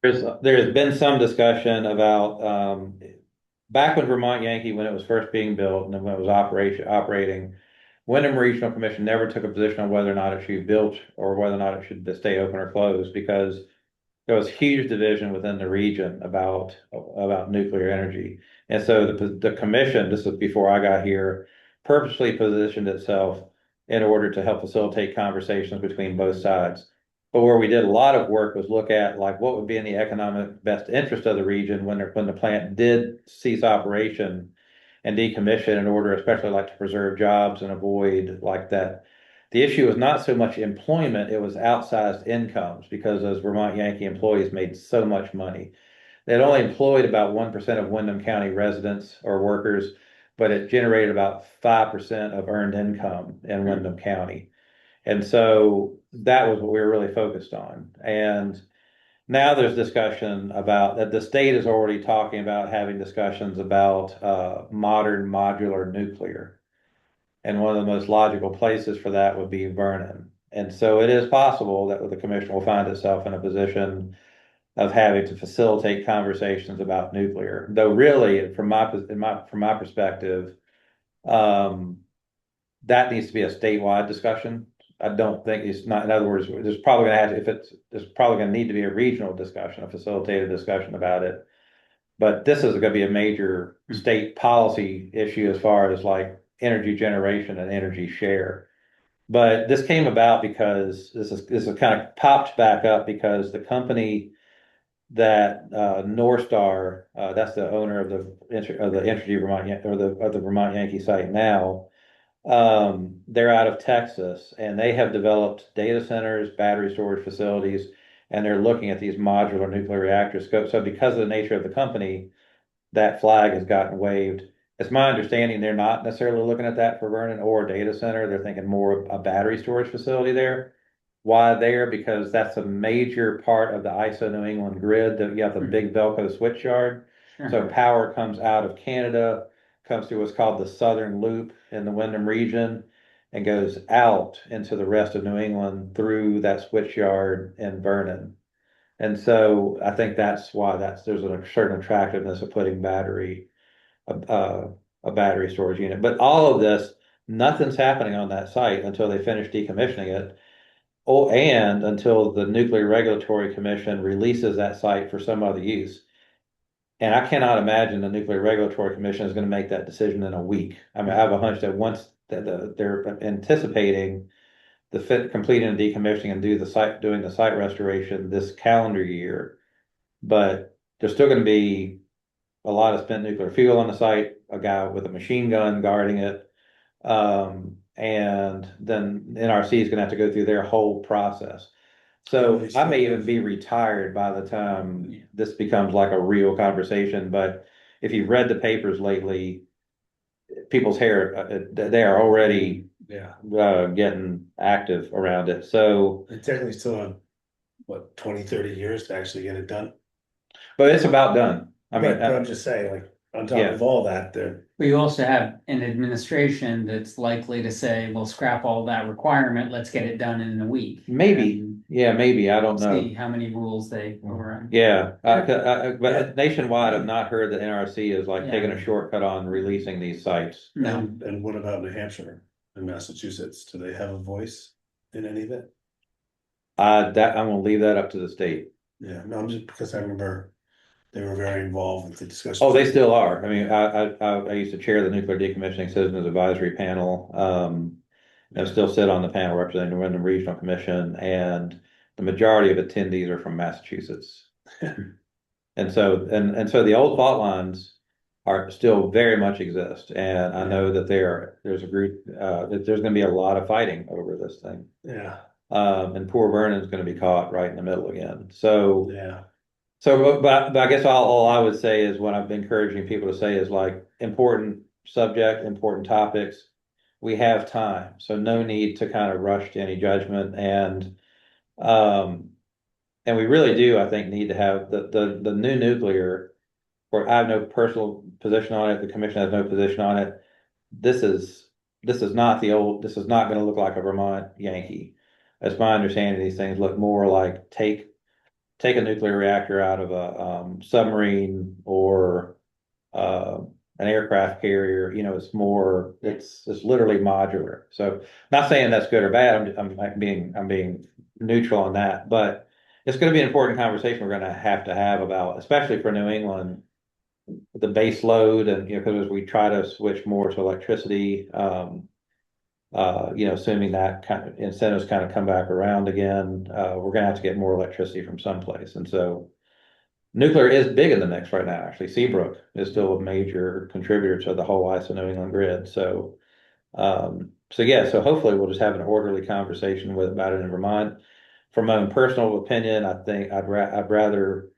There's been some discussion about, back when Vermont Yankee, when it was first being built and then when it was operating, Wyndham Regional Commission never took a position on whether or not it should be built or whether or not it should stay open or closed, because there was huge division within the region about nuclear energy. And so the commission, this was before I got here, purposely positioned itself in order to help facilitate conversations between both sides. But where we did a lot of work was look at like what would be in the economic best interest of the region when the plant did cease operation and decommission, in order, especially like to preserve jobs and avoid like that. The issue was not so much employment, it was outsized incomes, because those Vermont Yankee employees made so much money. They had only employed about 1% of Wyndham County residents or workers, but it generated about 5% of earned income in Wyndham County. And so that was what we were really focused on. And now there's discussion about that the state is already talking about having discussions about modern modular nuclear. And one of the most logical places for that would be Vernon. And so it is possible that the commission will find itself in a position of having to facilitate conversations about nuclear. Though really, from my perspective, um, that needs to be a statewide discussion. I don't think it's not, in other words, there's probably gonna have to, if it's, there's probably gonna need to be a regional discussion, a facilitated discussion about it. But this is gonna be a major state policy issue as far as like energy generation and energy share. But this came about because this is kind of popped back up because the company that Norstar, that's the owner of the Entergy Vermont or the Vermont Yankee site now. They're out of Texas and they have developed data centers, battery storage facilities, and they're looking at these modular nuclear reactors. So because of the nature of the company, that flag has gotten waved. It's my understanding they're not necessarily looking at that for Vernon or a data center. They're thinking more of a battery storage facility there. Why there? Because that's a major part of the ISO New England grid. That you have the big Velco switch yard. So Sure. power comes out of Canada, comes through what's called the Southern Loop in the Wyndham region, and goes out into the rest of New England through that switch yard in Vernon. And so I think that's why there's a certain attractiveness of putting a battery storage unit. But all of this, nothing's happening on that site until they finish decommissioning it. Oh, and until the Nuclear Regulatory Commission releases that site for some other use. And I cannot imagine the Nuclear Regulatory Commission is going to make that decision in a week. I mean, I have a hunch that once they're anticipating completing the decommissioning and doing the site restoration this calendar year, but there's still going to be a lot of spent nuclear fuel on the site, a guy with a machine gun guarding it. And then NRC is going to have to go through their whole process. So I may even be retired by the time this becomes like a real conversation. But if you've read the papers lately, people's hair, they are already Yeah, getting active around it. So, it technically still on, what, 20, 30 years to actually get it done? but it's about done. I mean, But I'm just saying, like, on top yeah, of all that, there, We also have an administration that's likely to say, we'll scrap all that requirement, let's get it done in a week. maybe. And Yeah, maybe. I don't see know. how many rules they overrun. Yeah, Yeah. but nationwide, I've not heard that NRC is like taking Yeah. a shortcut on releasing these sites. No, and what about New Hampshire and Massachusetts? Do they have a voice in any of it? I'm gonna leave that up to the state. Yeah, no, I'm just because I remember they were very involved with the discussion. Oh, they still are. I mean, I used to chair the Nuclear Decommissioning Citizens Advisory Panel. I still sit on the panel representing the Wyndham Regional Commission, and the majority of attendees are from Massachusetts. And so the old fault lines are still very much exist, and I know that there's a group that there's going to be a lot of fighting over this thing. Yeah, And poor Vernon's going to be caught right in the middle again. So yeah, but I guess all I would say is what I've been encouraging people to say is like important subject, important topics. We have time, so no need to kind of rush to any judgment, um, and we really do, I think, need to have the new nuclear. Or I have no personal position on it. The commission has no position on it. This is this is not the old. This is not going to look like a Vermont Yankee. As my understanding, these things look more like take a nuclear reactor out of a submarine or an aircraft carrier, it's literally modular. So not saying that's good or bad. I'm being neutral on that, but it's going to be an important conversation we're going to have about, especially for New England, the base load and, because as we try to switch more to electricity, assuming that kind of incentives kind of come back around again, we're going to have to get more electricity from someplace. And so nuclear is big in the mix right now. Actually, Seabrook is still a major contributor to the whole ISO New England grid. So hopefully we'll just have an orderly conversation about it in Vermont. From my own personal opinion, I think I'd rather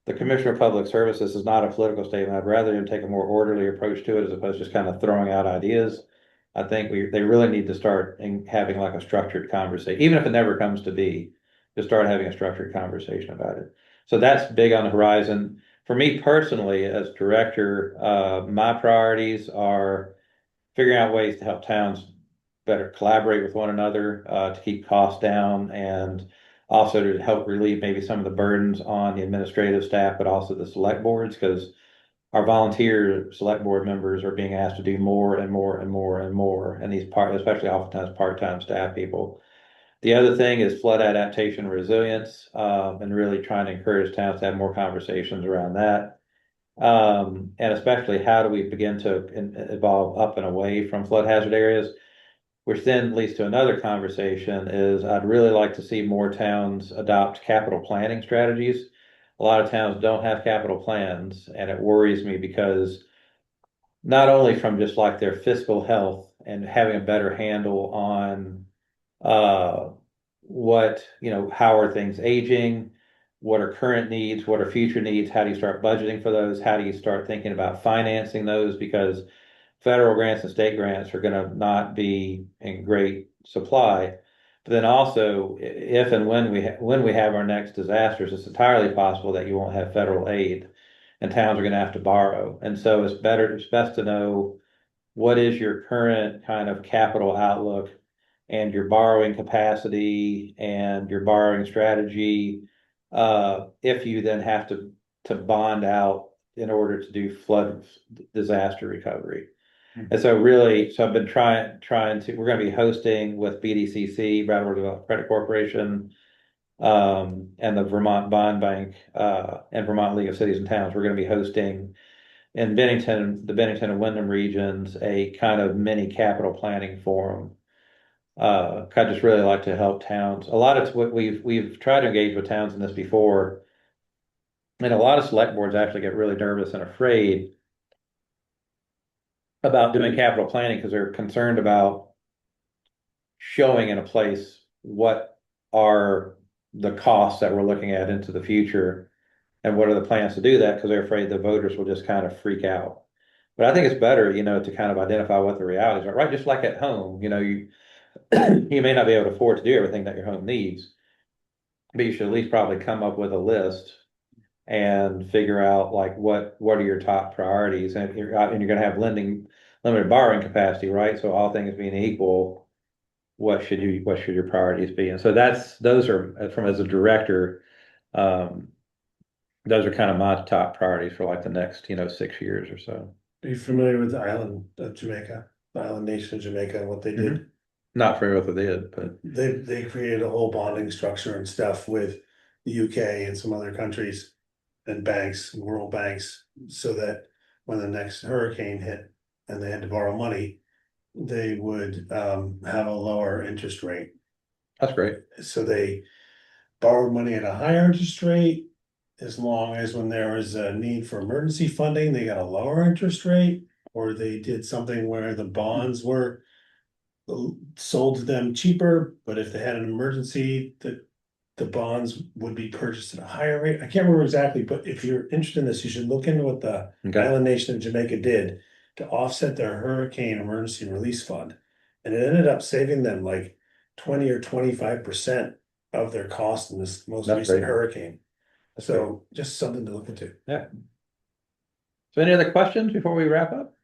the Commissioner of Public Services is not a political statement. I'd rather him take a more orderly approach to it as opposed to just kind of throwing out ideas. I think they really need to start having like a structured conversation, even if it never comes to be, to start having a structured conversation about it. So that's big on the horizon. For me personally, as director, my priorities are figuring out ways to help towns better collaborate with one another, to keep costs down, and also to help relieve maybe some of the burdens on the administrative staff, but also the select boards, because our volunteer select board members are being asked to do more and more and more and more, and especially oftentimes part-time staff people. The other thing is flood adaptation and resilience, and really trying to encourage towns to have more conversations around that. And especially how do we begin to evolve up and away from flood hazard areas, which then leads to another conversation is I'd really like to see more towns adopt capital planning strategies. A lot of towns don't have capital plans, and it worries me because not only from just like their fiscal health and having a better handle on how are things aging, what are current needs, what are future needs, how do you start budgeting for those, how do you start thinking about financing those, because federal grants and state grants are going to not be in great supply. But then also, if and when we have our next disasters, it's entirely possible that you won't have federal aid, and towns are going to have to borrow. And so it's best to know what is your current kind of capital outlook and your borrowing capacity and your borrowing strategy. If you then have to bond out in order to do flood disaster recovery. And so I've been we're going to be hosting with BDCC, Brattleboro Development Credit Corporation, and the Vermont Bond Bank, and Vermont League of Cities and Towns. We're going to be hosting in the Bennington and Wyndham regions, a kind of mini capital planning forum. I just really like to help towns. A lot of what we've tried to engage with towns in this before, and a lot of select boards actually get really nervous and afraid about doing capital planning because they're concerned about showing in a place what are the costs that we're looking at into the future and what are the plans to do that, because they're afraid the voters will just kind of freak out. But I think it's better, to kind of identify what the realities are, right? Just like at home, you you may not be able to afford to do everything that your home needs, but you should at least probably come up with a list and figure out like what are your top priorities, and you're going to have limited borrowing capacity, right? So all things being equal, what should your priorities be? And so those are, as a director, those are kind of my top priorities for like the next 6 years or so. Are you familiar with the island of Jamaica, the island nation of Jamaica, and what they did? Not familiar with what they did, but They created a whole bonding structure and stuff with the UK and some other countries and banks, world banks, so that when the next hurricane hit and they had to borrow money, they would have a lower interest rate. that's great. So they borrowed money at a higher interest rate, as long as when there was a need for emergency funding, they got a lower interest rate, or they did something where the bonds were sold to them cheaper, but if they had an emergency, the bonds would be purchased at a higher rate. I can't remember exactly, but if you're interested in this, you should look into what the island nation of Jamaica did to offset their hurricane emergency release fund. And it ended up saving them like 20 or 25% of their cost in this most recent hurricane. So just something to look into. Yeah. So any other questions before we wrap up?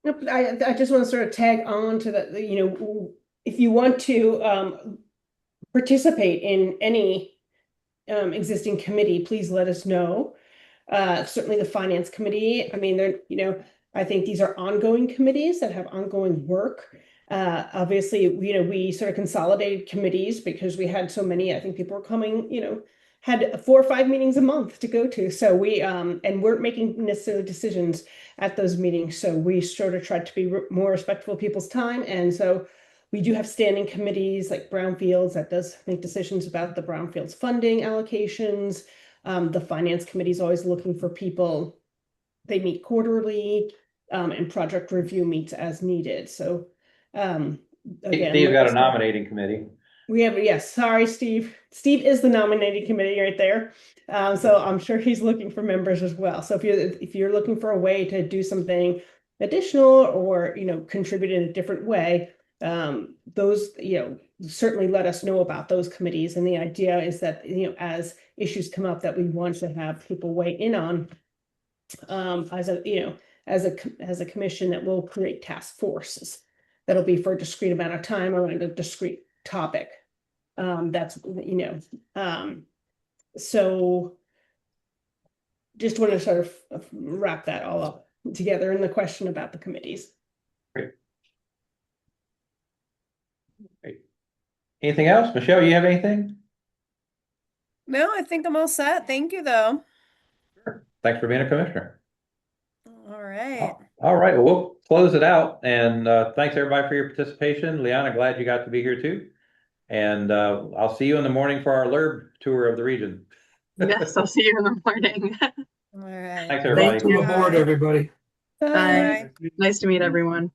Nope, I just want to sort of tag on to if you want to participate in any existing committee, please let us know. Certainly the finance committee, I mean, I think these are ongoing committees that have ongoing work. Obviously, we sort of consolidated committees because we had so many, I think people were coming, had 4 or 5 meetings a month to go to. So we, and weren't making necessarily decisions at those meetings. So we sort of tried to be more respectful of people's time. And so we do have standing committees like Brownfields that does make decisions about the Brownfields funding allocations. The finance committee is always looking for people. They meet quarterly, and project review meets as needed. So, again, Steve got a nominating committee. we have, yes, sorry, Steve. Steve is the nominating committee right there. So I'm sure he's looking for members as well. So if you're looking for a way to do something additional or, contribute in a different way, those, certainly let us know about those committees. And the idea is that, as issues come up that we want to have people weigh in on, as a commission, that will create task forces. That'll be for a discrete amount of time around a discrete topic. So just want to sort of wrap that all up together in the question about the committees. Great. Anything else? Michelle, you have anything? No, I think I'm all set. Thank you, though. Sure. Thanks for being a commissioner. All right. All right, well, we'll close it out, and thanks everybody for your participation. Leanna, glad you got to be here too. And I'll see you in the morning for our LURB tour of the region. Yes, I'll see you in the morning. All right. Thanks, everybody. Welcome aboard, everybody. Bye. Nice to meet everyone.